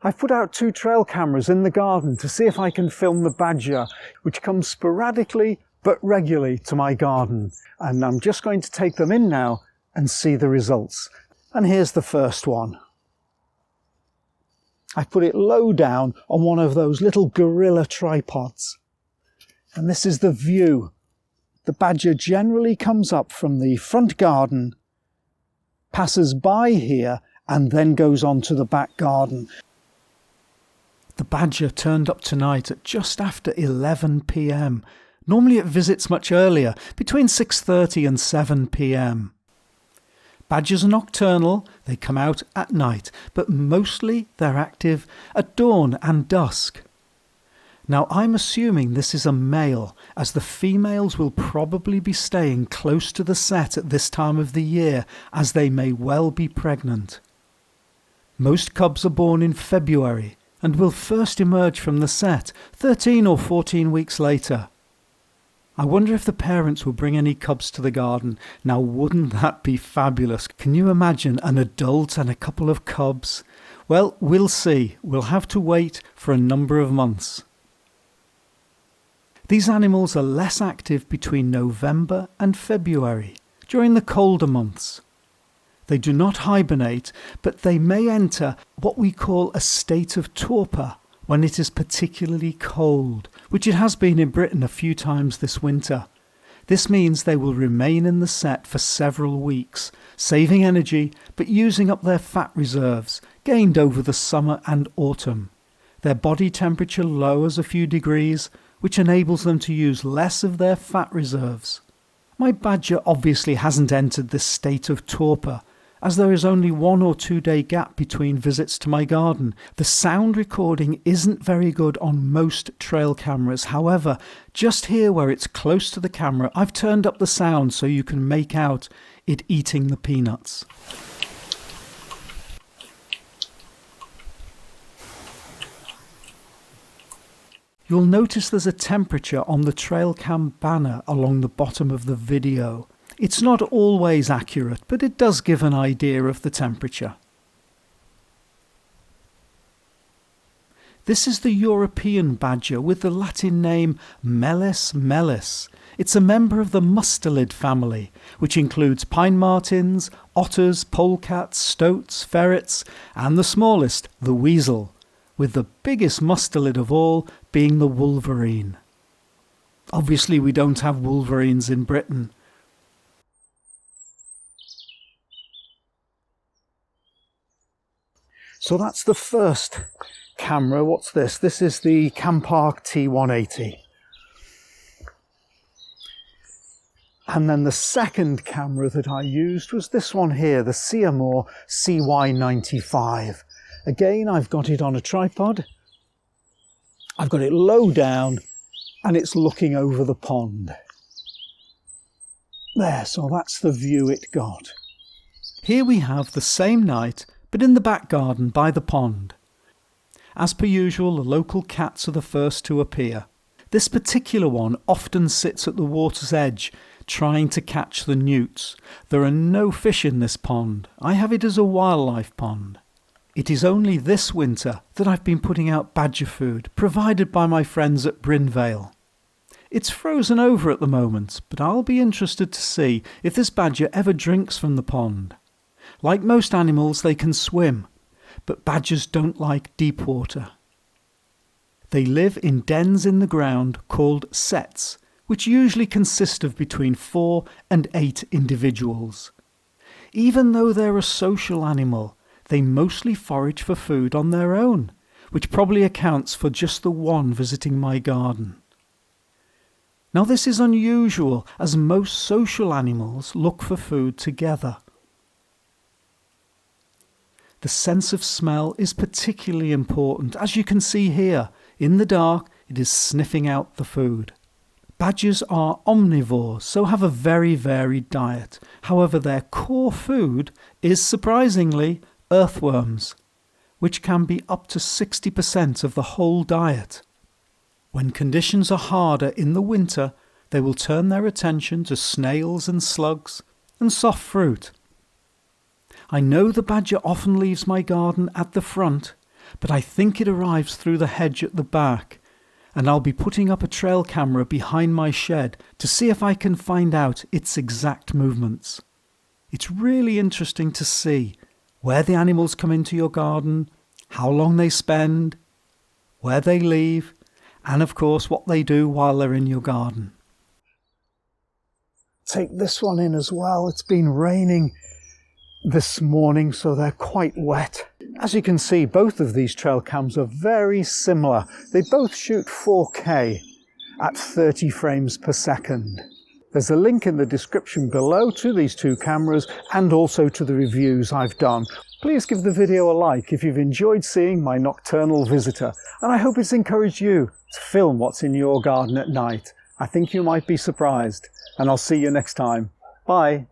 I've put out 2 trail cameras in the garden to see if I can film the badger, which comes sporadically but regularly to my garden. And I'm just going to take them in now and see the results. And here's the first one. I put it low down on one of those little gorilla tripods. And this is the view. The badger generally comes up from the front garden, passes by here, and then goes on to the back garden. The badger turned up tonight at just after 11 p.m. Normally it visits much earlier, between 6:30 and 7 p.m. Badgers are nocturnal, they come out at night, but mostly they're active at dawn and dusk. Now I'm assuming this is a male, as the females will probably be staying close to the set at this time of the year, as they may well be pregnant. Most cubs are born in February and will first emerge from the set 13 or 14 weeks later. I wonder if the parents will bring any cubs to the garden. Now wouldn't that be fabulous? Can you imagine an adult and a couple of cubs? Well, we'll see. We'll have to wait for a number of months. These animals are less active between November and February, during the colder months. They do not hibernate, but they may enter what we call a state of torpor when it is particularly cold, which it has been in Britain a few times this winter. This means they will remain in the set for several weeks, saving energy but using up their fat reserves gained over the summer and autumn. Their body temperature lowers a few degrees, which enables them to use less of their fat reserves. My badger obviously hasn't entered this state of torpor, as there is only 1 or 2 day gap between visits to my garden. The sound recording isn't very good on most trail cameras. However, just here where it's close to the camera, I've turned up the sound so you can make out it eating the peanuts. You'll notice there's a temperature on the trail cam banner along the bottom of the video. It's not always accurate, but it does give an idea of the temperature. This is the European badger with the Latin name Meles meles. It's a member of the mustelid family, which includes pine martens, otters, polecats, stoats, ferrets, and the smallest, the weasel, with the biggest mustelid of all being the wolverine. Obviously we don't have wolverines in Britain. So that's the first camera. What's this? This is the Campark T180. And then the second camera that I used was this one here, the Ceyomur CY95. Again, I've got it on a tripod. I've got it low down and it's looking over the pond. There, so that's the view it got. Here we have the same night, but in the back garden by the pond. As per usual, the local cats are the first to appear. This particular one often sits at the water's edge, trying to catch the newts. There are no fish in this pond. I have it as a wildlife pond. It is only this winter that I've been putting out badger food, provided by my friends at Brynvale. It's frozen over at the moment, but I'll be interested to see if this badger ever drinks from the pond. Like most animals, they can swim, but badgers don't like deep water. They live in dens in the ground called sets, which usually consist of between 4 and 8 individuals. Even though they're a social animal, they mostly forage for food on their own, which probably accounts for just the one visiting my garden. Now this is unusual, as most social animals look for food together. The sense of smell is particularly important. As you can see here, in the dark, it is sniffing out the food. Badgers are omnivores, so have a very varied diet. However, their core food is surprisingly earthworms, which can be up to 60% of the whole diet. When conditions are harder in the winter, they will turn their attention to snails and slugs and soft fruit. I know the badger often leaves my garden at the front, but I think it arrives through the hedge at the back, and I'll be putting up a trail camera behind my shed to see if I can find out its exact movements. It's really interesting to see where the animals come into your garden, how long they spend, where they leave, and of course what they do while they're in your garden. Take this one in as well. It's been raining this morning, so they're quite wet. As you can see, both of these trail cams are very similar. They both shoot 4K at 30 frames per second. There's a link in the description below to these two cameras and also to the reviews I've done. Please give the video a like if you've enjoyed seeing my nocturnal visitor, and I hope it's encouraged you to film what's in your garden at night. I think you might be surprised, and I'll see you next time. Bye.